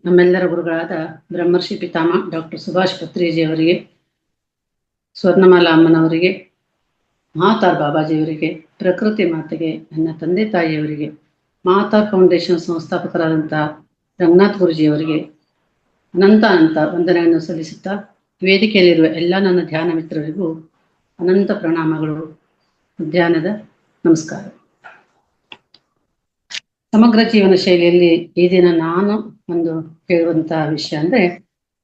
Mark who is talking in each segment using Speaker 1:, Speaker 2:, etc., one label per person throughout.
Speaker 1: ನಮ್ಮೆಲ್ಲರ ಗುರುಗಳಾದ ಬ್ರಹ್ಮರ್ಷಿ ಪಿತಾಮಹ ಡಾಕ್ಟರ್ ಸುಭಾಷ್ ಪತ್ರಿಜಿಯವರಿಗೆ, ಸ್ವರ್ಣಮಾಲಾ ಅಮ್ಮನವರಿಗೆ, ಮಹಾತಾರ್ ಬಾಬಾಜಿಯವರಿಗೆ, ಪ್ರಕೃತಿ ಮಾತೆಗೆ, ನನ್ನ ತಂದೆ ತಾಯಿಯವರಿಗೆ, ಮಹಾತಾರ್ ಫೌಂಡೇಶನ್ ಸಂಸ್ಥಾಪಕರಾದಂತಹ ರಂಗನಾಥ್ ಗುರುಜಿಯವರಿಗೆ ಅನಂತ ವಂದನೆಯನ್ನು ಸಲ್ಲಿಸುತ್ತಾ, ವೇದಿಕೆಯಲ್ಲಿರುವ ಎಲ್ಲ ನನ್ನ ಧ್ಯಾನ ಮಿತ್ರರಿಗೂ ಅನಂತ ಪ್ರಣಾಮಗಳು, ಧ್ಯಾನದ ನಮಸ್ಕಾರ. ಸಮಗ್ರ ಜೀವನ ಶೈಲಿಯಲ್ಲಿ ಈ ದಿನ ನಾನು ಒಂದು ಹೇಳುವಂತಹ ವಿಷಯ ಅಂದ್ರೆ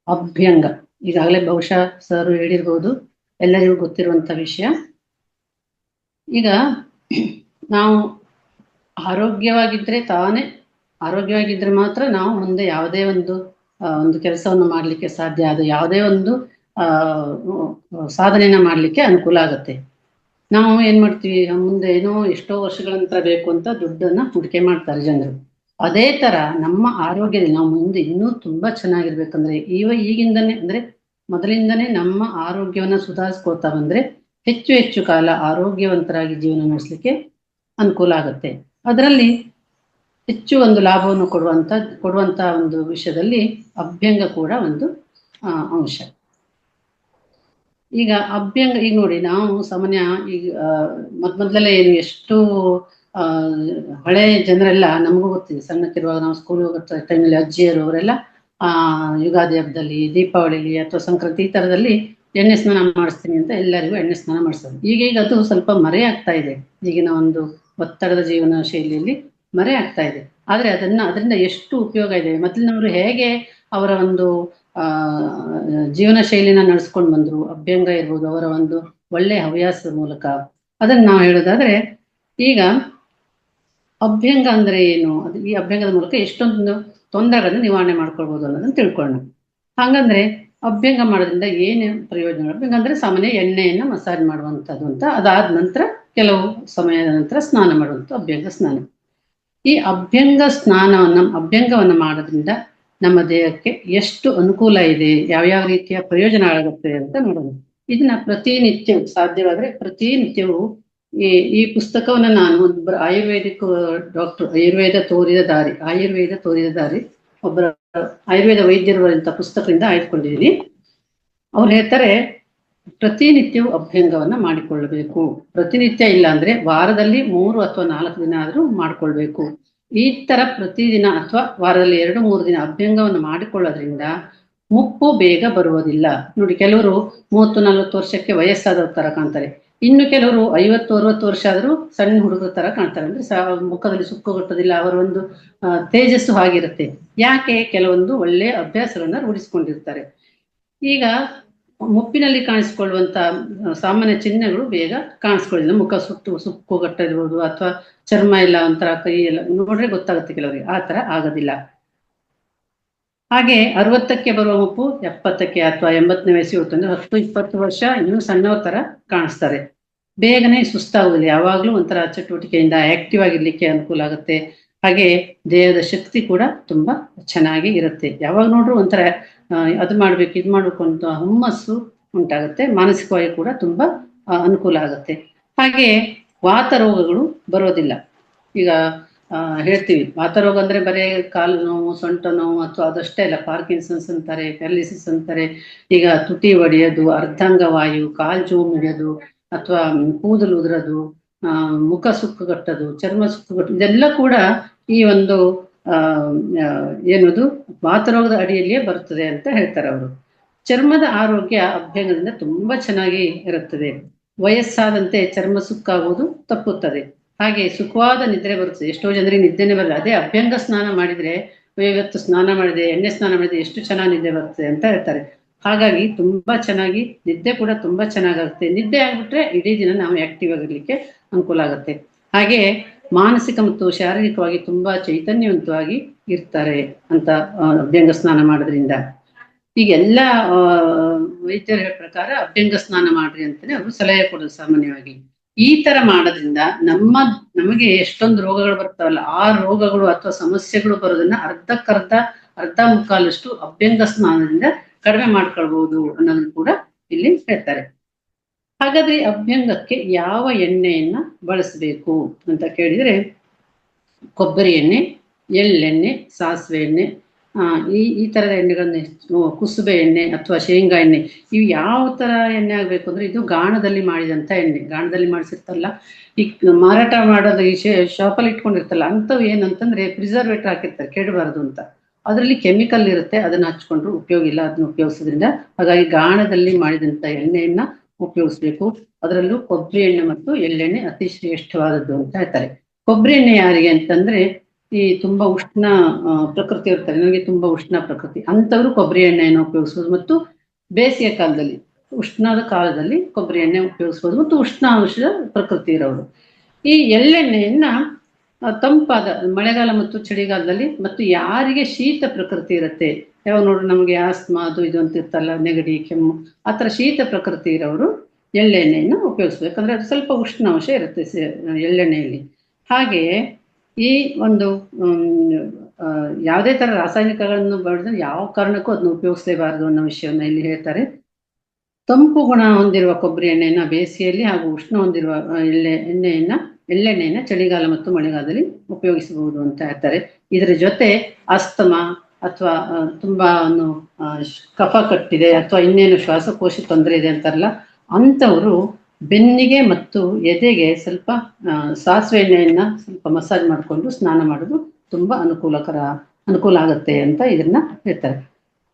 Speaker 1: ಅಭ್ಯಂಗ. ಈಗಾಗಲೇ ಬಹುಶಃ ಸರ್ ಹೇಳಿರ್ಬೋದು, ಎಲ್ಲರಿಗೂ ಗೊತ್ತಿರುವಂತಹ ವಿಷಯ. ಈಗ ನಾವು ಆರೋಗ್ಯವಾಗಿದ್ರೆ ಮಾತ್ರ ನಾವು ಮುಂದೆ ಯಾವುದೇ ಒಂದು ಕೆಲಸವನ್ನು ಮಾಡಲಿಕ್ಕೆ ಸಾಧ್ಯ, ಅದು ಯಾವುದೇ ಒಂದು ಸಾಧನೆಯನ್ನ ಮಾಡಲಿಕ್ಕೆ ಅನುಕೂಲ ಆಗುತ್ತೆ. ನಾವು ಏನ್ ಮಾಡ್ತೀವಿ, ಮುಂದೆ ಎಷ್ಟೋ ವರ್ಷಗಳ ನಂತರ ಬೇಕು ಅಂತ ದುಡ್ಡನ್ನ ಹೂಡಿಕೆ ಮಾಡ್ತಾರೆ ಜನರು. ಅದೇ ತರ ನಮ್ಮ ಆರೋಗ್ಯದಲ್ಲಿ ನಾವು ಮುಂದೆ ಇನ್ನೂ ತುಂಬಾ ಚೆನ್ನಾಗಿರ್ಬೇಕಂದ್ರೆ ಈಗಿಂದನೇ ಅಂದ್ರೆ ಮೊದಲಿಂದನೇ ನಮ್ಮ ಆರೋಗ್ಯವನ್ನ ಸುಧಾರಿಸ್ಕೋತಾ ಬಂದ್ರೆ ಹೆಚ್ಚು ಕಾಲ ಆರೋಗ್ಯವಂತರಾಗಿ ಜೀವನ ನಡೆಸಲಿಕ್ಕೆ ಅನುಕೂಲ ಆಗುತ್ತೆ. ಅದರಲ್ಲಿ ಹೆಚ್ಚು ಒಂದು ಲಾಭವನ್ನು ಕೊಡುವಂತ ಒಂದು ವಿಷಯದಲ್ಲಿ ಅಭ್ಯಂಗ ಕೂಡ ಒಂದು ಅಂಶ. ಈಗ ಅಭ್ಯಂಗ, ಈಗ ನೋಡಿ, ನಾವು ಸಾಮಾನ್ಯ ಈಗ ಮೊದಲೆಲ್ಲ ಏನು ಎಷ್ಟು ಹಳೆ ಜನರೆಲ್ಲ, ನಮಗೂ ಗೊತ್ತಿದೆ, ಸಣ್ಣಕ್ಕಿರುವಾಗ ನಾವು ಸ್ಕೂಲ್ ಹೋಗೋ ಟೈಮಲ್ಲಿ ಅಜ್ಜಿಯರು ಅವರೆಲ್ಲ ಯುಗಾದಿ ಹಬ್ಬದಲ್ಲಿ, ದೀಪಾವಳಿಲಿ ಅಥವಾ ಸಂಕ್ರಾಂತಿ ಈ ತರದಲ್ಲಿ ಎಣ್ಣೆ ಸ್ನಾನ ಮಾಡಿಸ್ತೀನಿ ಅಂತ ಎಲ್ಲರಿಗೂ ಎಣ್ಣೆ ಸ್ನಾನ ಮಾಡಿಸೋದು. ಈಗ ಅದು ಸ್ವಲ್ಪ ಮರೆ ಆಗ್ತಾ ಇದೆ, ಈಗಿನ ಒಂದು ಒತ್ತಡದ ಜೀವನ ಶೈಲಿಯಲ್ಲಿ ಮರೆ ಆಗ್ತಾ ಇದೆ. ಆದ್ರೆ ಅದರಿಂದ ಎಷ್ಟು ಉಪಯೋಗ ಇದೆ. ಮೊದಲಿನವರು ಹೇಗೆ ಅವರ ಒಂದು ಜೀವನ ಶೈಲಿನ ನಡೆಸ್ಕೊಂಡು ಬಂದ್ರು, ಅಭ್ಯಂಗ ಇರ್ಬೋದು, ಅವರ ಒಂದು ಒಳ್ಳೆಯ ಹವ್ಯಾಸದ ಮೂಲಕ, ಅದನ್ನ ನಾವು ಹೇಳೋದಾದ್ರೆ, ಈಗ ಅಭ್ಯಂಗ ಅಂದ್ರೆ ಏನು, ಈ ಅಭ್ಯಂಗದ ಮೂಲಕ ಎಷ್ಟೊಂದು ತೊಂದರೆಗಳನ್ನು ನಿವಾರಣೆ ಮಾಡ್ಕೊಳ್ಬೋದು ಅನ್ನೋದನ್ನ ತಿಳ್ಕೊಳ್ಳೋಣ. ಹಾಗಂದ್ರೆ ಅಭ್ಯಂಗ ಮಾಡೋದ್ರಿಂದ ಏನು ಪ್ರಯೋಜನ? ಅಭ್ಯಂಗ ಅಂದ್ರೆ ಸಾಮಾನ್ಯ ಎಣ್ಣೆಯನ್ನ ಮಸಾಜ್ ಮಾಡುವಂಥದ್ದು ಅಂತ, ಅದಾದ ನಂತರ ಕೆಲವು ಸಮಯದ ನಂತರ ಸ್ನಾನ ಮಾಡುವಂಥ ಅಭ್ಯಂಗ ಸ್ನಾನ. ಈ ಅಭ್ಯಂಗವನ್ನ ಮಾಡೋದ್ರಿಂದ ನಮ್ಮ ದೇಹಕ್ಕೆ ಎಷ್ಟು ಅನುಕೂಲ ಇದೆ, ಯಾವ್ಯಾವ ರೀತಿಯ ಪ್ರಯೋಜನ ಆಗುತ್ತೆ ಅಂತ ನೋಡೋಣ. ಇದನ್ನ ಪ್ರತಿನಿತ್ಯ ಸಾಧ್ಯವಾದ್ರೆ ಪ್ರತಿನಿತ್ಯವೂ ಈ ಪುಸ್ತಕವನ್ನ ನಾನು ಆಯುರ್ವೇದಿಕ್ ಡಾಕ್ಟರ್, ಆಯುರ್ವೇದ ತೋರಿದ ದಾರಿ ಒಬ್ಬರ ಆಯುರ್ವೇದ ವೈದ್ಯರುವಂತ ಪುಸ್ತಕದಿಂದ ಆಯ್ದುಕೊಂಡಿದ್ದೀನಿ. ಅವ್ರು ಹೇಳ್ತಾರೆ, ಪ್ರತಿನಿತ್ಯವೂ ಅಭ್ಯಂಗವನ್ನ ಮಾಡಿಕೊಳ್ಳಬೇಕು. ಪ್ರತಿನಿತ್ಯ ಇಲ್ಲ ಅಂದ್ರೆ ವಾರದಲ್ಲಿ 3 ಅಥವಾ 4 ದಿನ ಆದ್ರೂ ಮಾಡ್ಕೊಳ್ಬೇಕು. ಈ ತರ ಪ್ರತಿದಿನ ಅಥವಾ ವಾರದಲ್ಲಿ 2-3 ದಿನ ಅಭ್ಯಂಗವನ್ನು ಮಾಡಿಕೊಳ್ಳೋದ್ರಿಂದ ಮುಪ್ಪು ಬೇಗ ಬರುವುದಿಲ್ಲ. ನೋಡಿ, ಕೆಲವರು 30-40 ವರ್ಷಕ್ಕೆ ವಯಸ್ಸಾದವ್ರ ತರ ಕಾಣ್ತಾರೆ, ಇನ್ನು ಕೆಲವರು 50-60 ವರ್ಷ ಆದ್ರೂ ಸಣ್ಣ ಹುಡುಗರ ತರ ಕಾಣ್ತಾರೆ. ಅಂದ್ರೆ ಮುಖದಲ್ಲಿ ಸುಕ್ಕುಗಟ್ಟೋದಿಲ್ಲ, ಅವರ ಒಂದು ತೇಜಸ್ಸು ಹಾಗಿರುತ್ತೆ. ಯಾಕೆ? ಕೆಲವೊಂದು ಒಳ್ಳೆಯ ಅಭ್ಯಾಸಗಳನ್ನ ರೂಢಿಸ್ಕೊಂಡಿರ್ತಾರೆ. ಈಗ ಮುಪ್ಪಿನಲ್ಲಿ ಕಾಣಿಸ್ಕೊಳ್ಳುವಂತ ಸಾಮಾನ್ಯ ಚಿಹ್ನೆಗಳು ಬೇಗ ಕಾಣಿಸ್ಕೊಳ್ಳಿಲ್ಲ. ಮುಖ ಸುಕ್ಕುಗಟ್ಟಿರ್ಬೋದು, ಅಥವಾ ಚರ್ಮ ಎಲ್ಲ ಒಂಥರ ಕೈ ಎಲ್ಲ ನೋಡ್ರೆ ಗೊತ್ತಾಗುತ್ತೆ ಕೆಲವರಿಗೆ, ಆ ತರ ಆಗೋದಿಲ್ಲ. ಹಾಗೆ 60ಕ್ಕೆ ಬರುವ ಮುಪ್ಪು 70ಕ್ಕೆ ಅಥವಾ 80ನೇ ವಯಸ್ಸಿಗೆ ಹೊತ್ತಂದ್ರೆ 10-20 ವರ್ಷ ಇನ್ನೂ ಸಣ್ಣವ್ರ ತರ ಕಾಣಿಸ್ತಾರೆ. ಬೇಗನೆ ಸುಸ್ತಾಗುದಿಲ್ಲ, ಯಾವಾಗ್ಲೂ ಒಂಥರ ಚಟುವಟಿಕೆಯಿಂದ ಆಕ್ಟಿವ್ ಆಗಿರ್ಲಿಕ್ಕೆ ಅನುಕೂಲ ಆಗುತ್ತೆ. ಹಾಗೆ ದೇಹದ ಶಕ್ತಿ ಕೂಡ ತುಂಬಾ ಚೆನ್ನಾಗಿ ಇರುತ್ತೆ. ಯಾವಾಗ ನೋಡ್ರು ಒಂಥರ ಅದು ಮಾಡ್ಬೇಕು ಇದು ಮಾಡ್ಬೇಕು ಅಂತ ಹುಮ್ಮಸ್ಸು ಉಂಟಾಗುತ್ತೆ. ಮಾನಸಿಕವಾಗಿ ಕೂಡ ತುಂಬಾ ಅನುಕೂಲ ಆಗುತ್ತೆ. ಹಾಗೆ ವಾತ ರೋಗಗಳು ಬರೋದಿಲ್ಲ. ಈಗ ಹೇಳ್ತೀವಿ ವಾತರೋಗ ಅಂದ್ರೆ ಬರೀ ಕಾಲು ನೋವು, ಸೊಂಟ ನೋವು ಅಥವಾ ಅದಷ್ಟೇ ಅಲ್ಲ, ಪಾರ್ಕಿನ್ಸನ್ಸ್ ಅಂತಾರೆ, ಪ್ಯಾರಲಿಸಿಸ್ ಅಂತಾರೆ. ಈಗ ತುಟಿ ಒಡೆಯೋದು, ಅರ್ಧಾಂಗವಾಯು, ಕಾಲ್ ಜೋಮ್ ಹಿಡಿಯೋದು, ಅಥವಾ ಕೂದಲು ಉದುರೋದು, ಮುಖ ಸುಕ್ಕುಗಟ್ಟೋದು, ಚರ್ಮ ಸುಕ್ಕುಗಟ್ಟೋದು, ಇದೆಲ್ಲ ಕೂಡ ಈ ಒಂದು ಏನದು ವಾತರೋಗದ ಅಡಿಯಲ್ಲಿಯೇ ಬರ್ತದೆ ಅಂತ ಹೇಳ್ತಾರೆ ಅವರು. ಚರ್ಮದ ಆರೋಗ್ಯ ಅಭ್ಯಂಗದಿಂದ ತುಂಬಾ ಚೆನ್ನಾಗಿ ಇರುತ್ತದೆ. ವಯಸ್ಸಾದಂತೆ ಚರ್ಮ ಸುಕ್ಕಾಗುವುದು ತಪ್ಪುತ್ತದೆ. ಹಾಗೆ ಸುಖವಾದ ನಿದ್ರೆ ಬರುತ್ತದೆ. ಎಷ್ಟೋ ಜನರಿಗೆ ನಿದ್ದೆನೆ ಬರಲ್ಲ. ಅದೇ ಅಭ್ಯಂಗ ಸ್ನಾನ ಮಾಡಿದ್ರೆ, ಇವತ್ತು ಸ್ನಾನ ಮಾಡಿದೆ, ಎಣ್ಣೆ ಸ್ನಾನ ಮಾಡಿದ್ರೆ ಎಷ್ಟು ಚೆನ್ನಾಗಿ ನಿದ್ದೆ ಬರ್ತದೆ ಅಂತ ಹೇಳ್ತಾರೆ. ಹಾಗಾಗಿ ತುಂಬಾ ಚೆನ್ನಾಗಿ ನಿದ್ದೆ ಕೂಡ ತುಂಬಾ ಚೆನ್ನಾಗಾಗುತ್ತೆ. ನಿದ್ದೆ ಆಗ್ಬಿಟ್ರೆ ಇಡೀ ದಿನ ನಾವು ಆಕ್ಟಿವ್ ಆಗಿರ್ಲಿಕ್ಕೆ ಅನುಕೂಲ ಆಗುತ್ತೆ. ಹಾಗೆ ಮಾನಸಿಕ ಮತ್ತು ಶಾರೀರಿಕವಾಗಿ ತುಂಬಾ ಚೈತನ್ಯವಂತವಾಗಿ ಇರ್ತಾರೆ ಅಂತ ಅಭ್ಯಂಗ ಸ್ನಾನ ಮಾಡೋದ್ರಿಂದ. ಈಗ ಎಲ್ಲ ವೈದ್ಯರ ಪ್ರಕಾರ ಅಭ್ಯಂಗ ಸ್ನಾನ ಮಾಡ್ರಿ ಅಂತಾನೆ ಅವರು ಸಲಹೆ ಕೊಡೋದು ಸಾಮಾನ್ಯವಾಗಿ. ಈ ತರ ಮಾಡೋದ್ರಿಂದ ನಮಗೆ ಎಷ್ಟೊಂದು ರೋಗಗಳು ಬರ್ತಾವಲ್ಲ, ಆ ರೋಗಗಳು ಅಥವಾ ಸಮಸ್ಯೆಗಳು ಬರೋದನ್ನ ಅರ್ಧ ಮುಕ್ಕಾಲಷ್ಟು ಅಭ್ಯಂಗ ಸ್ನಾನದಿಂದ ಕಡಿಮೆ ಮಾಡ್ಕೊಳ್ಬಹುದು ಅನ್ನೋದನ್ನು ಕೂಡ ಇಲ್ಲಿ ಹೇಳ್ತಾರೆ. ಹಾಗಾದ್ರೆ ಅಭ್ಯಂಗಕ್ಕೆ ಯಾವ ಎಣ್ಣೆಯನ್ನ ಬಳಸಬೇಕು ಅಂತ ಕೇಳಿದ್ರೆ, ಕೊಬ್ಬರಿ ಎಣ್ಣೆ, ಎಳ್ಳೆಣ್ಣೆ, ಸಾಸಿವೆ ಎಣ್ಣೆ, ಈ ತರದ ಎಣ್ಣೆಗಳನ್ನ ಕುಸುಬೆ ಎಣ್ಣೆ ಅಥವಾ ಶೇಂಗಾ ಎಣ್ಣೆ, ಇವು ಯಾವ ತರ ಎಣ್ಣೆ ಆಗ್ಬೇಕು ಅಂದ್ರೆ ಇದು ಗಾಣದಲ್ಲಿ ಮಾಡಿದಂತ ಎಣ್ಣೆ. ಗಾಣದಲ್ಲಿ ಮಾಡಿಸಿರ್ತಲ್ಲ, ಈ ಮಾರಾಟ ಮಾಡೋದು ಈ ಶಾಪಲ್ಲಿ ಇಟ್ಕೊಂಡಿರ್ತಲ್ಲ ಅಂಥವು ಏನಂತಂದ್ರೆ ಪ್ರಿಸರ್ವೇಟರ್ ಹಾಕಿರ್ತಾರೆ ಕೆಡಬಾರದು ಅಂತ. ಅದರಲ್ಲಿ ಕೆಮಿಕಲ್ ಇರುತ್ತೆ, ಅದನ್ನ ಹಚ್ಕೊಂಡ್ರು ಉಪಯೋಗ ಇಲ್ಲ, ಅದನ್ನ ಉಪಯೋಗಿಸೋದ್ರಿಂದ. ಹಾಗಾಗಿ ಗಾಣದಲ್ಲಿ ಮಾಡಿದಂತ ಎಣ್ಣೆಯನ್ನ ಉಪಯೋಗಿಸ್ಬೇಕು. ಅದರಲ್ಲೂ ಕೊಬ್ಬರಿ ಎಣ್ಣೆ ಮತ್ತು ಎಳ್ಳೆಣ್ಣೆ ಅತಿ ಶ್ರೇಷ್ಠವಾದದ್ದು ಅಂತ ಹೇಳ್ತಾರೆ. ಕೊಬ್ಬರಿ ಎಣ್ಣೆ ಯಾರಿಗೆ ಅಂತಂದ್ರೆ ಈ ತುಂಬಾ ಉಷ್ಣ ಪ್ರಕೃತಿ ಇರ್ತಾರೆ, ನನಗೆ ತುಂಬಾ ಉಷ್ಣ ಪ್ರಕೃತಿ ಅಂತವರು ಕೊಬ್ಬರಿ ಎಣ್ಣೆಯನ್ನು ಉಪಯೋಗಿಸಬಹುದು. ಮತ್ತು ಬೇಸಿಗೆ ಕಾಲದಲ್ಲಿ, ಉಷ್ಣದ ಕಾಲದಲ್ಲಿ ಕೊಬ್ಬರಿ ಎಣ್ಣೆ ಉಪಯೋಗಿಸಬಹುದು, ಮತ್ತು ಉಷ್ಣಾಂಶದ ಪ್ರಕೃತಿ ಇರೋರು. ಈ ಎಳ್ಳೆಣ್ಣೆಯನ್ನ ತಂಪಾದ ಮಳೆಗಾಲ ಮತ್ತು ಚಳಿಗಾಲದಲ್ಲಿ, ಮತ್ತು ಯಾರಿಗೆ ಶೀತ ಪ್ರಕೃತಿ ಇರುತ್ತೆ, ಯಾವಾಗ ನೋಡ್ರಿ ನಮಗೆ ಆಸ್ತಮಾ ಅದು ಇದು ಅಂತ ಇರ್ತಲ್ಲ, ನೆಗಡಿ ಕೆಮ್ಮು, ಆ ಥರ ಶೀತ ಪ್ರಕೃತಿ ಇರೋರು ಎಳ್ಳೆಣ್ಣೆಯನ್ನು ಉಪಯೋಗಿಸ್ಬೇಕಂದ್ರೆ ಅದು ಸ್ವಲ್ಪ ಉಷ್ಣಾಂಶ ಇರುತ್ತೆ ಎಳ್ಳೆಣ್ಣೆಯಲ್ಲಿ. ಹಾಗೆಯೇ ಈ ಒಂದು ಯಾವುದೇ ತರ ರಾಸಾಯನಿಕಗಳನ್ನು ಬಳಸಿದ್ರೆ ಯಾವ ಕಾರಣಕ್ಕೂ ಅದನ್ನು ಉಪಯೋಗಿಸಲೇಬಾರದು ಅನ್ನೋ ವಿಷಯವನ್ನ ಇಲ್ಲಿ ಹೇಳ್ತಾರೆ. ತಂಪು ಗುಣ ಹೊಂದಿರುವ ಕೊಬ್ಬರಿ ಎಣ್ಣೆಯನ್ನ ಬೇಸಿಗೆಯಲ್ಲಿ ಹಾಗೂ ಉಷ್ಣ ಹೊಂದಿರುವ ಎಳ್ಳೆಣ್ಣೆಯನ್ನ ಚಳಿಗಾಲ ಮತ್ತು ಮಳೆಗಾಲದಲ್ಲಿ ಉಪಯೋಗಿಸಬಹುದು ಅಂತ ಹೇಳ್ತಾರೆ. ಇದರ ಜೊತೆ ಅಸ್ತಮಾ ಅಥವಾ ತುಂಬಾ ಕಫ ಕಟ್ಟಿದೆ ಅಥವಾ ಇನ್ನೇನು ಶ್ವಾಸಕೋಶ ತೊಂದರೆ ಇದೆ ಅಂತಾರಲ್ಲ, ಅಂಥವರು ಬೆನ್ನಿಗೆ ಮತ್ತು ಎದೆಗೆ ಸ್ವಲ್ಪ ಸಾಸಿವೆ ಎಣ್ಣೆಯನ್ನ ಸ್ವಲ್ಪ ಮಸಾಜ್ ಮಾಡಿಕೊಂಡು ಸ್ನಾನ ಮಾಡೋದು ತುಂಬಾ ಅನುಕೂಲ ಆಗುತ್ತೆ ಅಂತ ಇದನ್ನ ಹೇಳ್ತಾರೆ.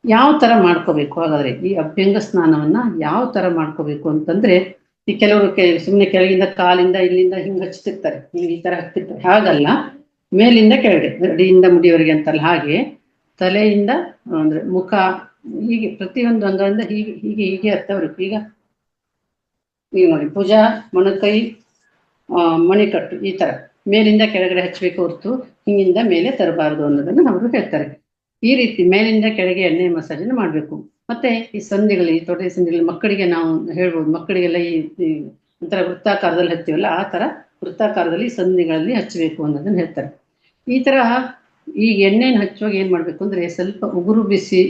Speaker 1: ಯಾವ ತರ ಮಾಡ್ಕೋಬೇಕು ಹಾಗಾದ್ರೆ ಈ ಅಭ್ಯಂಗ ಸ್ನಾನವನ್ನ ಯಾವ ತರ ಮಾಡ್ಕೋಬೇಕು ಅಂತಂದ್ರೆ, ಈ ಕೆಲವರು ಸುಮ್ಮನೆ ಕೆಳಗಿಂದ ಕಾಲಿಂದ ಇಲ್ಲಿಂದ ಹಿಂಗ್ ಹಚ್ತಿರ್ತಾರೆ, ಈ ತರ ಹಚ್ತಿರ್ತಾರೆ. ಹಾಗಲ್ಲ, ಮೇಲಿಂದ ಕೆಳಗೆ ಅಡಿಯಿಂದ ಮುಡಿಯವರೆಗೆ ಅಂತಲ್ಲ, ಹಾಗೆ ತಲೆಯಿಂದ ಅಂದ್ರೆ ಮುಖ ಹೀಗೆ ಪ್ರತಿಯೊಂದು ಅಂಗದಿಂದ ಹೀಗೆ ಹೀಗೆ ಹೀಗೆ ಹತ್ತವರೆಗೂ. ಈಗ ನೋಡಿ, ಭುಜ, ಮೊಣಕೈ, ಮಣಿಕಟ್ಟು, ಈ ತರ ಮೇಲಿಂದ ಕೆಳಗಡೆ ಹಚ್ಚಬೇಕು ಹೊರತು ಹಿಂಗಿಂದ ಮೇಲೆ ತರಬಾರದು ಅನ್ನೋದನ್ನು ಅವರು ಹೇಳ್ತಾರೆ. ಈ ರೀತಿ ಮೇಲಿಂದ ಕೆಳಗೆ ಎಣ್ಣೆ ಮಸಾಜನ್ನು ಮಾಡಬೇಕು. ಮತ್ತೆ ಈ ಸಂಧಿಗಳು, ಈ ತೊಡೆ ಸಂಧಿಗಳು ಮಕ್ಕಳಿಗೆ ನಾವು ಹೇಳ್ಬೋದು, ಮಕ್ಕಳಿಗೆಲ್ಲ ಈ ಒಂಥರ ವೃತ್ತಾಕಾರದಲ್ಲಿ ಹಚ್ತೀವಲ್ಲ, ಆ ತರ ವೃತ್ತಾಕಾರದಲ್ಲಿ ಸಂಧಿಗಳಲ್ಲಿ ಹಚ್ಚಬೇಕು ಅನ್ನೋದನ್ನ ಹೇಳ್ತಾರೆ. ಈ ತರ ಈ ಎಣ್ಣೆನ ಹಚ್ಚುವಾಗ ಏನ್ ಮಾಡ್ಬೇಕು ಅಂದ್ರೆ ಸ್ವಲ್ಪ ಉಗುರು ಬಿಸಿ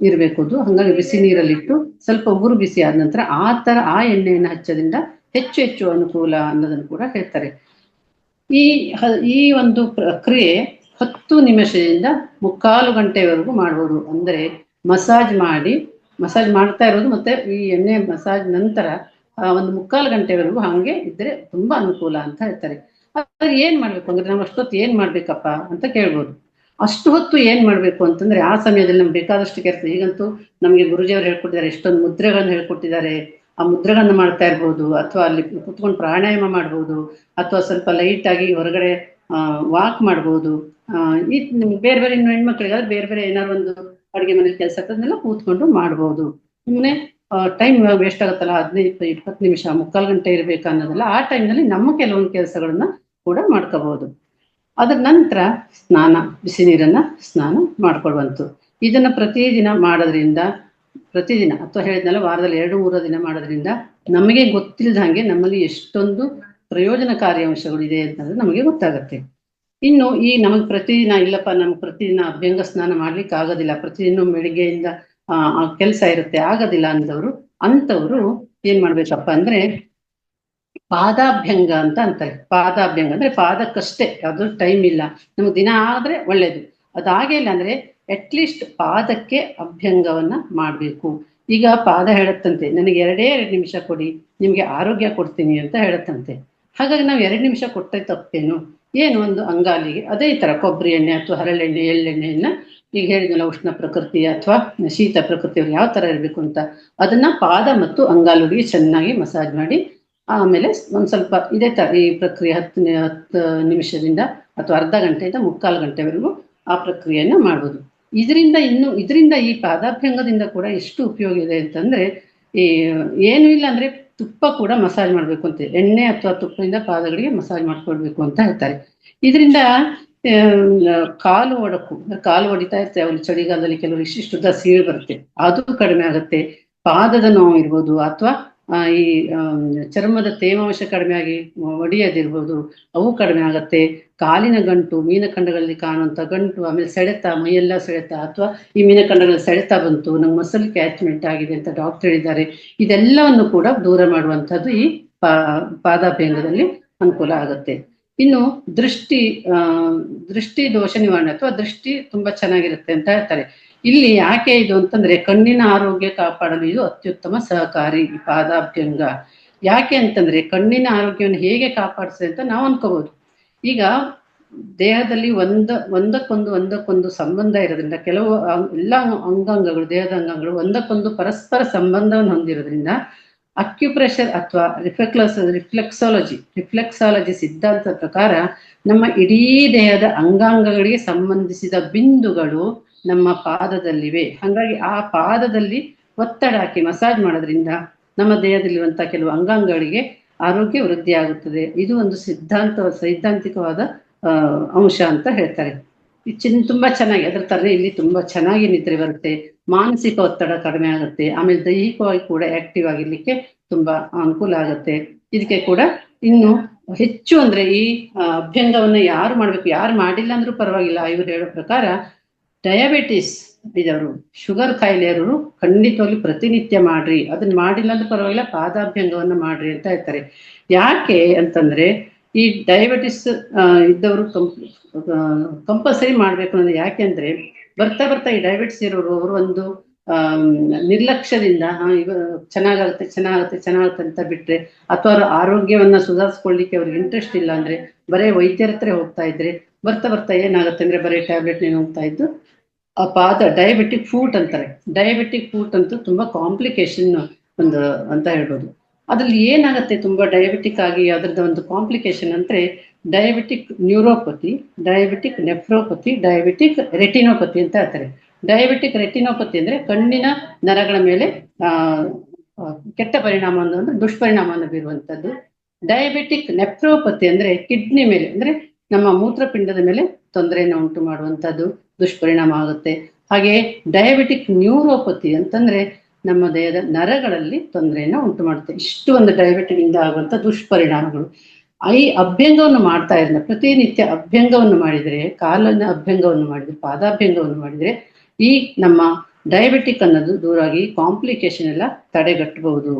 Speaker 1: ಇರಬೇಕು ಅದು. ಹಂಗಾಗಿ ಬಿಸಿ ನೀರಲ್ಲಿಟ್ಟು ಸ್ವಲ್ಪ ಉಗುರು ಬಿಸಿ ಆದ ನಂತರ ಆ ಎಣ್ಣೆಯನ್ನು ಹಚ್ಚೋದ್ರಿಂದ ಹೆಚ್ಚು ಅನುಕೂಲ ಅನ್ನೋದನ್ನು ಕೂಡ ಹೇಳ್ತಾರೆ. ಈ ಒಂದು ಪ್ರಕ್ರಿಯೆ 10 ನಿಮಿಷದಿಂದ 3/4 ಗಂಟೆವರೆಗೂ ಮಾಡ್ಬೋದು. ಅಂದ್ರೆ ಮಸಾಜ್ ಮಾಡ್ತಾ ಇರೋದು, ಮತ್ತೆ ಈ ಎಣ್ಣೆ ಮಸಾಜ್ ನಂತರ ಒಂದು 3/4 ಗಂಟೆವರೆಗೂ ಹಂಗೆ ಇದ್ರೆ ತುಂಬಾ ಅನುಕೂಲ ಅಂತ ಹೇಳ್ತಾರೆ. ಅದ್ರ ಏನ್ ಮಾಡ್ಬೇಕು ಅಂದ್ರೆ, ನಾವು ಅಷ್ಟೊತ್ತು ಏನ್ ಮಾಡ್ಬೇಕಪ್ಪ ಅಂತ ಕೇಳ್ಬೋದು. ಅಷ್ಟು ಹೊತ್ತು ಏನ್ ಮಾಡ್ಬೇಕು ಅಂತಂದ್ರೆ, ಆ ಸಮಯದಲ್ಲಿ ನಮ್ಗೆ ಬೇಕಾದಷ್ಟು ಕೆಲಸ. ಈಗಂತೂ ನಮ್ಗೆ ಗುರುಜಿಯವರು ಹೇಳ್ಕೊಟ್ಟಿದ್ದಾರೆ, ಎಷ್ಟೊಂದು ಮುದ್ರೆಗಳನ್ನು ಹೇಳ್ಕೊಟ್ಟಿದ್ದಾರೆ. ಆ ಮುದ್ರೆಗಳನ್ನು ಮಾಡ್ತಾ ಇರ್ಬೋದು, ಅಥವಾ ಅಲ್ಲಿ ಕುತ್ಕೊಂಡು ಪ್ರಾಣಾಯಾಮ ಮಾಡ್ಬೋದು, ಅಥವಾ ಸ್ವಲ್ಪ ಲೈಟ್ ಆಗಿ ಹೊರಗಡೆ ವಾಕ್ ಮಾಡ್ಬೋದು. ಈ ಬೇರೆ ಬೇರೆ ಇನ್ನು ಹೆಣ್ಮಕ್ಳಿಗಾದ್ರೆ ಬೇರೆ ಬೇರೆ ಏನಾದ್ರು ಒಂದು ಅಡುಗೆ ಮನೇಲಿ ಕೆಲಸ ಅದನ್ನೆಲ್ಲ ಕೂತ್ಕೊಂಡು ಮಾಡ್ಬೋದು. ಸುಮ್ಮನೆ ಟೈಮ್ ವೇಸ್ಟ್ ಆಗುತ್ತಲ್ಲ, 15-20 ನಿಮಿಷ 3/4 ಗಂಟೆ ಇರ್ಬೇಕು ಅನ್ನೋದಲ್ಲ, ಆ ಟೈಮ್ನಲ್ಲಿ ನಮ್ಮ ಕೆಲವೊಂದು ಕೆಲಸಗಳನ್ನ ಕೂಡ ಮಾಡ್ಕೋಬಹುದು. ಅದ್ರ ನಂತರ ಬಿಸಿ ನೀರನ್ನ ಸ್ನಾನ ಮಾಡ್ಕೊಳ್ವಂತು. ಇದನ್ನ ಪ್ರತಿದಿನ ಮಾಡೋದ್ರಿಂದ, ಪ್ರತಿದಿನ ಅಥವಾ ಹೇಳಿದ್ನಲ್ಲ ವಾರದಲ್ಲಿ 2-3 ದಿನ ಮಾಡೋದ್ರಿಂದ ನಮಗೆ ಗೊತ್ತಿಲ್ಲದ ಹಾಗೆ ನಮ್ಮಲ್ಲಿ ಎಷ್ಟೊಂದು ಪ್ರಯೋಜನಕಾರಿ ಅಂಶಗಳಿದೆ ಅಂತಂದ್ರೆ ನಮಗೆ ಗೊತ್ತಾಗತ್ತೆ. ಇನ್ನು ನಮಗೆ ಪ್ರತಿದಿನ ಇಲ್ಲಪ್ಪ, ನಮ್ಗೆ ಪ್ರತಿದಿನ ಅಭ್ಯಂಗ ಸ್ನಾನ ಮಾಡ್ಲಿಕ್ಕೆ ಆಗೋದಿಲ್ಲ, ಪ್ರತಿದಿನ ಬೆಳಿಗ್ಗೆಯಿಂದ ಕೆಲಸ ಇರುತ್ತೆ, ಆಗೋದಿಲ್ಲ ಅಂಥವ್ರು ಏನ್ ಮಾಡ್ಬೇಕಪ್ಪ ಅಂದ್ರೆ ಪಾದಾಭ್ಯಂಗ ಅಂತ ಅಂತಾರೆ. ಪಾದಾಭ್ಯಂಗ ಅಂದ್ರೆ ಪಾದಕ್ಕಷ್ಟೇ, ಅದು ಟೈಮ್ ಇಲ್ಲ, ನಮ್ಗೆ ದಿನ ಆದ್ರೆ ಒಳ್ಳೇದು. ಅದಾಗೇ ಇಲ್ಲ ಅಂದ್ರೆ ಅಟ್ಲೀಸ್ಟ್ ಪಾದಕ್ಕೆ ಅಭ್ಯಂಗವನ್ನ ಮಾಡ್ಬೇಕು. ಈಗ ಪಾದ ಹೇಳತ್ತಂತೆ, ನನಗೆ 2 ನಿಮಿಷ ಕೊಡಿ, ನಿಮ್ಗೆ ಆರೋಗ್ಯ ಕೊಡ್ತೀನಿ ಅಂತ ಹೇಳತ್ತಂತೆ. ಹಾಗಾಗಿ ನಾವು 2 ನಿಮಿಷ ಕೊಟ್ಟರೆ ತಪ್ಪೇನು? ಏನು ಒಂದು ಅಂಗಾಲಿಗೆ ಅದೇ ತರ ಕೊಬ್ಬರಿ ಎಣ್ಣೆ ಅಥವಾ ಹರಳೆಣ್ಣೆ, ಎಳ್ಳೆಣ್ಣೆಯನ್ನ ಈಗ ಹೇಳಿದ್ನಲ್ಲ, ಉಷ್ಣ ಪ್ರಕೃತಿ ಅಥವಾ ಶೀತ ಪ್ರಕೃತಿಯವ್ರು ಯಾವ ತರ ಇರಬೇಕು ಅಂತ, ಅದನ್ನ ಪಾದ ಮತ್ತು ಅಂಗಾಲುಗಳಿಗೆ ಚೆನ್ನಾಗಿ ಮಸಾಜ್ ಮಾಡಿ, ಆಮೇಲೆ ಒಂದ್ ಸ್ವಲ್ಪ ಇದೇ ತರ ಈ ಪ್ರಕ್ರಿಯೆ 10 ನಿಮಿಷದಿಂದ ಅಥವಾ ಅರ್ಧ ಗಂಟೆಯಿಂದ 3/4 ಗಂಟೆವರೆಗೂ ಆ ಪ್ರಕ್ರಿಯೆಯನ್ನ ಮಾಡ್ಬೋದು. ಇದರಿಂದ ಈ ಪಾದಾಭ್ಯಂಗದಿಂದ ಕೂಡ ಎಷ್ಟು ಉಪಯೋಗ ಇದೆ ಅಂತಂದ್ರೆ, ಏನು ಇಲ್ಲ ಅಂದ್ರೆ ತುಪ್ಪ ಕೂಡ ಮಸಾಜ್ ಮಾಡ್ಬೇಕು ಅಂತ, ಎಣ್ಣೆ ಅಥವಾ ತುಪ್ಪದಿಂದ ಪಾದಗಳಿಗೆ ಮಸಾಜ್ ಮಾಡ್ಕೊಳ್ಬೇಕು ಅಂತ ಹೇಳ್ತಾರೆ. ಇದರಿಂದ ಕಾಲು ಹೊಡಿತಾ ಇರ್ತೇವೆ ಅವ್ರು ಚಳಿಗಾಲದಲ್ಲಿ, ಕೆಲವರು ಇಷ್ಟಿಷ್ಟುದ್ದ ಸೀಳು ಬರುತ್ತೆ, ಅದು ಕಡಿಮೆ ಆಗುತ್ತೆ. ಪಾದದ ನೋವು ಇರ್ಬೋದು, ಅಥವಾ ಈ ಚರ್ಮದ ತೇವಾಂಶ ಕಡಿಮೆ ಆಗಿ ಒಡೆಯೋದಿರ್ಬೋದು, ಅವು ಕಡಿಮೆ ಆಗತ್ತೆ. ಕಾಲಿನ ಗಂಟು, ಮೀನಖಂಡಗಳಲ್ಲಿ ಕಾಣುವಂತ ಗಂಟು, ಆಮೇಲೆ ಸೆಳೆತ, ಮೈಯೆಲ್ಲ ಸೆಳೆತ, ಅಥವಾ ಈ ಮೀನಖಂಡಗಳಲ್ಲಿ ಸೆಳೆತ ಬಂತು, ನಂಗೆ ಮಸಲ್ ಕ್ಯಾಚ್ಮೆಂಟ್ ಆಗಿದೆ ಅಂತ ಡಾಕ್ಟರ್ ಹೇಳಿದ್ದಾರೆ, ಇದೆಲ್ಲವನ್ನು ಕೂಡ ದೂರ ಮಾಡುವಂಥದ್ದು ಈ ಪಾದಾಭ್ಯಂಗದಲ್ಲಿ ಅನುಕೂಲ ಆಗುತ್ತೆ. ಇನ್ನು ದೃಷ್ಟಿ ದೃಷ್ಟಿ ದೋಷ ನಿವಾರಣೆ ಅಥವಾ ದೃಷ್ಟಿ ತುಂಬಾ ಚೆನ್ನಾಗಿರುತ್ತೆ ಅಂತ ಹೇಳ್ತಾರೆ. ಇಲ್ಲಿ ಯಾಕೆ ಇದು ಅಂತಂದ್ರೆ ಕಣ್ಣಿನ ಆರೋಗ್ಯ ಕಾಪಾಡಲು ಇದು ಅತ್ಯುತ್ತಮ ಸಹಕಾರಿ ಈ ಪಾದಾಭ್ಯಂಗ. ಯಾಕೆ ಅಂತಂದ್ರೆ ಕಣ್ಣಿನ ಆರೋಗ್ಯವನ್ನು ಹೇಗೆ ಕಾಪಾಡಿಸ್ತದೆ ಅಂತ ನಾವು ಅನ್ಕೋಬಹುದು. ಈಗ ದೇಹದಲ್ಲಿ ಒಂದಕ್ಕೊಂದು ಸಂಬಂಧ ಇರೋದ್ರಿಂದ ಕೆಲವು ಎಲ್ಲ ಅಂಗಾಂಗಗಳು, ದೇಹದ ಅಂಗಾಂಗಗಳು ಒಂದಕ್ಕೊಂದು ಪರಸ್ಪರ ಸಂಬಂಧವನ್ನು ಹೊಂದಿರೋದ್ರಿಂದ ಅಕ್ಯುಪ್ರೆಷರ್ ಅಥವಾ ರಿಫ್ಲೆಕ್ಸಾಲಜಿ ಸಿದ್ಧಾಂತದ ಪ್ರಕಾರ ನಮ್ಮ ಇಡೀ ದೇಹದ ಅಂಗಾಂಗಗಳಿಗೆ ಸಂಬಂಧಿಸಿದ ಬಿಂದುಗಳು ನಮ್ಮ ಪಾದದಲ್ಲಿವೆ. ಹಾಗಾಗಿ ಆ ಪಾದದಲ್ಲಿ ಒತ್ತಡ ಹಾಕಿ ಮಸಾಜ್ ಮಾಡೋದ್ರಿಂದ ನಮ್ಮ ದೇಹದಲ್ಲಿರುವಂತಹ ಕೆಲವು ಅಂಗಾಂಗಗಳಿಗೆ ಆರೋಗ್ಯ ವೃದ್ಧಿ ಆಗುತ್ತದೆ. ಇದು ಒಂದು ಸೈದ್ಧಾಂತಿಕವಾದ ಅಂಶ ಅಂತ ಹೇಳ್ತಾರೆ. ತುಂಬಾ ಚೆನ್ನಾಗಿ ಅದರ ತರ ಇಲ್ಲಿ ತುಂಬಾ ಚೆನ್ನಾಗಿ ನಿದ್ರೆ ಬರುತ್ತೆ, ಮಾನಸಿಕ ಒತ್ತಡ ಕಡಿಮೆ ಆಗುತ್ತೆ, ಆಮೇಲೆ ದೈಹಿಕವಾಗಿ ಕೂಡ ಆಕ್ಟಿವ್ ಆಗಿರ್ಲಿಕ್ಕೆ ತುಂಬಾ ಅನುಕೂಲ ಆಗುತ್ತೆ. ಇದಕ್ಕೆ ಕೂಡ ಇನ್ನು ಹೆಚ್ಚು ಅಂದ್ರೆ ಈ ಅಭ್ಯಂಗವನ್ನ ಯಾರು ಮಾಡ್ಬೇಕು, ಯಾರು ಮಾಡಿಲ್ಲ ಅಂದ್ರೂ ಪರವಾಗಿಲ್ಲ. ಇವರು ಹೇಳೋ ಪ್ರಕಾರ ಡಯಾಬಿಟಿಸ್ ಇದ್ದವರು, ಶುಗರ್ ಕಾಯಿಲೆ ಇರೋರು ಖಂಡಿತವಾಗ್ಲೂ ಪ್ರತಿನಿತ್ಯ ಮಾಡ್ರಿ, ಅದನ್ನ ಮಾಡಿಲ್ಲ ಅಂದ್ರೂ ಪರವಾಗಿಲ್ಲ, ಪಾದಾಭ್ಯಂಗವನ್ನ ಮಾಡ್ರಿ ಅಂತ ಹೇಳ್ತಾರೆ. ಯಾಕೆ ಅಂತಂದ್ರೆ ಈ ಡಯಾಬಿಟಿಸ್ ಇದ್ದವರು ಕಂಪಲ್ಸರಿ ಮಾಡ್ಬೇಕು ಅನ್ನೋದು. ಯಾಕೆ ಅಂದ್ರೆ ಬರ್ತಾ ಬರ್ತಾ ಈ ಡಯಾಬಿಟಿಸ್ ಇರೋರು ಅವರು ಒಂದು ನಿರ್ಲಕ್ಷ್ಯದಿಂದ ಚೆನ್ನಾಗುತ್ತೆ ಅಂತ ಬಿಟ್ರೆ, ಅಥವಾ ಅವ್ರ ಆರೋಗ್ಯವನ್ನ ಸುಧಾರಿಸ್ಕೊಳ್ಳಿಕ್ಕೆ ಅವ್ರಿಗೆ ಇಂಟ್ರೆಸ್ಟ್ ಇಲ್ಲ ಅಂದ್ರೆ ಬರೇ ವೈದ್ಯರ ಹತ್ರ ಹೋಗ್ತಾ ಇದ್ರೆ ಬರ್ತಾ ಬರ್ತಾ ಏನಾಗುತ್ತೆ ಅಂದ್ರೆ ಬರೀ ಟ್ಯಾಬ್ಲೆಟ್ ಹೋಗ್ತಾ ಇದ್ದು ಆ ಪಾದ ಡಯಾಬಿಟಿಕ್ ಫೂಟ್ ಅಂತಾರೆ. ಡಯಾಬಿಟಿಕ್ ಫೂಟ್ ಅಂತೂ ತುಂಬಾ ಕಾಂಪ್ಲಿಕೇಶನ್ ಒಂದು ಅಂತ ಹೇಳ್ಬೋದು. ಅದ್ರಲ್ಲಿ ಏನಾಗುತ್ತೆ ತುಂಬಾ ಡಯಾಬಿಟಿಕ್ ಆಗಿ ಅದ್ರದ್ದು ಒಂದು ಕಾಂಪ್ಲಿಕೇಶನ್ ಅಂದ್ರೆ diabetic neuropathy, diabetic nephropathy, diabetic retinopathy ಅಂತ ಹೇಳ್ತಾರೆ. ಡಯಾಬಿಟಿಕ್ ರೆಟಿನೋಪತಿ ಅಂದ್ರೆ ಕಣ್ಣಿನ ನರಗಳ ಮೇಲೆ ಕೆಟ್ಟ ಪರಿಣಾಮವನ್ನು ಅಂದ್ರೆ ದುಷ್ಪರಿಣಾಮವನ್ನು ಬೀರುವಂತದ್ದು. ಡಯಾಬಿಟಿಕ್ ನೆಫ್ರೋಪತಿ ಅಂದ್ರೆ ಕಿಡ್ನಿ ಮೇಲೆ ಅಂದ್ರೆ ನಮ್ಮ ಮೂತ್ರಪಿಂಡದ ಮೇಲೆ ತೊಂದರೆಯನ್ನು ಉಂಟು ಮಾಡುವಂತದ್ದು, ದುಷ್ಪರಿಣಾಮ ಆಗುತ್ತೆ. ಹಾಗೆ ಡಯಾಬಿಟಿಕ್ ನ್ಯೂರೋಪತಿ ಅಂತಂದ್ರೆ ನಮ್ಮ ದೇಹದ ನರಗಳಲ್ಲಿ ತೊಂದರೆಯನ್ನು ಉಂಟು ಮಾಡುತ್ತೆ. ಇಷ್ಟು ಒಂದು ಡಯಾಬಿಟಿಕ್ ಇಂದ ಆಗುವಂತ ದುಷ್ಪರಿಣಾಮಗಳು. ಈ ಅಭ್ಯಂಗವನ್ನು ಮಾಡ್ತಾ ಇರೋದ್ರಿಂದ ಪ್ರತಿನಿತ್ಯ ಅಭ್ಯಂಗವನ್ನು ಮಾಡಿದರೆ, ಕಾಲಿನ ಅಭ್ಯಂಗವನ್ನು ಮಾಡಿದ್ರೆ, ಪಾದಾಭ್ಯಂಗವನ್ನು ಮಾಡಿದ್ರೆ ಈ ನಮ್ಮ ಡಯಾಬಿಟಿಕ್ ಅನ್ನೋದು ದೂರಾಗಿ ಕಾಂಪ್ಲಿಕೇಶನ್ ಎಲ್ಲ ತಡೆಗಟ್ಟಬಹುದು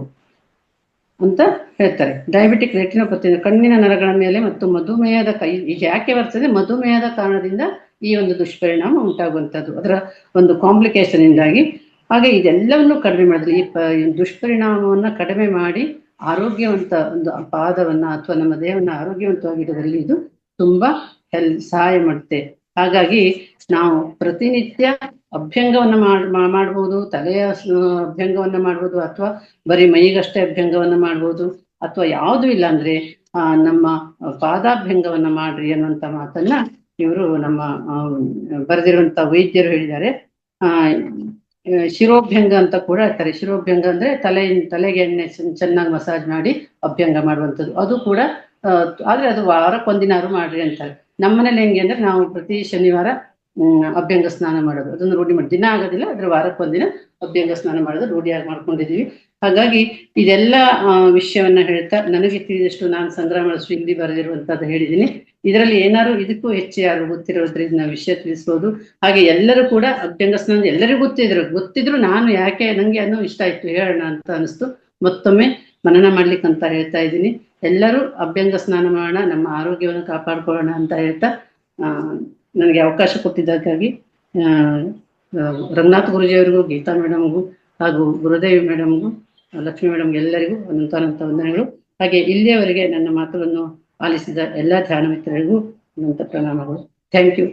Speaker 1: ಅಂತ ಹೇಳ್ತಾರೆ. ಡಯಾಬಿಟಿಕ್ ರೆಟಿನೋಪತಿ ಕಣ್ಣಿನ ನರಗಳ ಮೇಲೆ ಮತ್ತು ಮಧುಮೇಹದ ಯಾಕೆ ಬರ್ತದೆ, ಮಧುಮೇಹದ ಕಾರಣದಿಂದ ಈ ಒಂದು ದುಷ್ಪರಿಣಾಮ ಉಂಟಾಗುವಂಥದ್ದು, ಅದರ ಒಂದು ಕಾಂಪ್ಲಿಕೇಶನ್ ಇಂದಾಗಿ. ಹಾಗೆ ಇದೆಲ್ಲವನ್ನು ಕಡಿಮೆ ಮಾಡಿದ್ರೆ ಈ ದುಷ್ಪರಿಣಾಮವನ್ನ ಕಡಿಮೆ ಮಾಡಿ ಆರೋಗ್ಯವಂತ ಒಂದು ಪಾದವನ್ನ ಅಥವಾ ನಮ್ಮ ದೇಹವನ್ನ ಆರೋಗ್ಯವಂತವಾಗಿರೋದ್ರಲ್ಲಿ ಇದು ತುಂಬಾ ಸಹಾಯ ಮಾಡುತ್ತೆ. ಹಾಗಾಗಿ ನಾವು ಪ್ರತಿನಿತ್ಯ ಅಭ್ಯಂಗವನ್ನ ಮಾಡ್ಬೋದು, ತಲೆಯ ಅಭ್ಯಂಗವನ್ನ ಮಾಡ್ಬೋದು, ಅಥವಾ ಬರೀ ಮೈಗಷ್ಟೇ ಅಭ್ಯಂಗವನ್ನ ಮಾಡ್ಬೋದು, ಅಥವಾ ಯಾವುದು ಇಲ್ಲ ಅಂದ್ರೆ ನಮ್ಮ ಪಾದಾಭ್ಯಂಗವನ್ನ ಮಾಡ್ರಿ ಅನ್ನುವಂತ ಮಾತನ್ನ ಇವರು ನಮ್ಮ ಬರೆದಿರುವಂತ ವೈದ್ಯರು ಹೇಳಿದ್ದಾರೆ. ಶಿರೋಭ್ಯಂಗ ಅಂತ ಕೂಡ ಹೇಳ್ತಾರೆ. ಶಿರೋಭ್ಯಂಗ ಅಂದ್ರೆ ತಲೆಗೆ ಎಣ್ಣೆ ಚೆನ್ನಾಗಿ ಮಸಾಜ್ ಮಾಡಿ ಅಭ್ಯಂಗ ಮಾಡುವಂಥದ್ದು. ಅದು ಕೂಡ ಆದ್ರೆ ಅದು ವಾರಕ್ಕೊಂದಿನಾರು ಮಾಡ್ರಿ ಅಂತಾರೆ. ನಮ್ಮನೇಲಿ ಹೆಂಗೆ ಅಂದ್ರೆ ನಾವು ಪ್ರತಿ ಶನಿವಾರ ಅಭ್ಯಂಗ ಸ್ನಾನ ಮಾಡೋದು, ಅದನ್ನು ರೂಢಿ ಮಾಡಿ, ದಿನ ಆಗೋದಿಲ್ಲ ಆದ್ರೆ ವಾರಕ್ಕೊಂದಿನ ಅಭ್ಯಂಗ ಸ್ನಾನ ಮಾಡೋದು ರೂಢಿಯಾಗಿ ಮಾಡ್ಕೊಂಡಿದೀವಿ. ಹಾಗಾಗಿ ಇದೆಲ್ಲ ವಿಷಯವನ್ನ ಹೇಳ್ತಾ ನನಗೆ ತಿಳಿದಷ್ಟು ನಾನು ಸಂಗ್ರಹ ಮಾಡಿದಷ್ಟು ಇಲ್ಲಿ ಬರೆದಿರುವಂತದ್ದು ಹೇಳಿದ್ದೀನಿ. ಇದರಲ್ಲಿ ಏನಾದ್ರು ಇದಕ್ಕೂ ಹೆಚ್ಚು ಯಾರು ಗೊತ್ತಿರೋದ್ರಿಂದ ವಿಷಯ ತಿಳಿಸ್ಬೋದು. ಹಾಗೆ ಎಲ್ಲರೂ ಕೂಡ ಅಭ್ಯಂಗ ಸ್ನಾನ ಎಲ್ಲರಿಗೂ ಗೊತ್ತಿದ್ರು ನಾನು ಯಾಕೆ ನಂಗೆ ಅನ್ನೋ ಇಷ್ಟ ಆಯ್ತು ಹೇಳೋಣ ಅಂತ ಅನಿಸ್ತು. ಮತ್ತೊಮ್ಮೆ ಮನನ ಮಾಡ್ಲಿಕ್ಕೆ ಅಂತ ಹೇಳ್ತಾ ಇದ್ದೀನಿ. ಎಲ್ಲರೂ ಅಭ್ಯಂಗ ಸ್ನಾನ ಮಾಡೋಣ, ನಮ್ಮ ಆರೋಗ್ಯವನ್ನು ಕಾಪಾಡ್ಕೊಳ್ಳೋಣ ಅಂತ ಹೇಳ್ತಾ ನನಗೆ ಅವಕಾಶ ಕೊಟ್ಟಿದ್ದಕ್ಕಾಗಿ ರಂಗನಾಥ್ ಗುರುಜಿಯವರಿಗೂ, ಗೀತಾ ಮೇಡಮ್ಗೂ, ಹಾಗೂ ಗುರುದೇವಿ ಮೇಡಮ್ಗೂ, ಲಕ್ಷ್ಮೀ ಮೇಡಮ್ಗೆ ಎಲ್ಲರಿಗೂ ಅನಂತ ವಂದನೆಗಳು. ಹಾಗೆ ಇಲ್ಲಿಯವರೆಗೆ ನನ್ನ ಮಾತುಗಳನ್ನು ಆಲಿಸಿದ ಎಲ್ಲ ಧ್ಯಾನ ಮಿತ್ರರಿಗೂ ಅನಂತ ಪ್ರಣಾಮಗಳು. Thank you.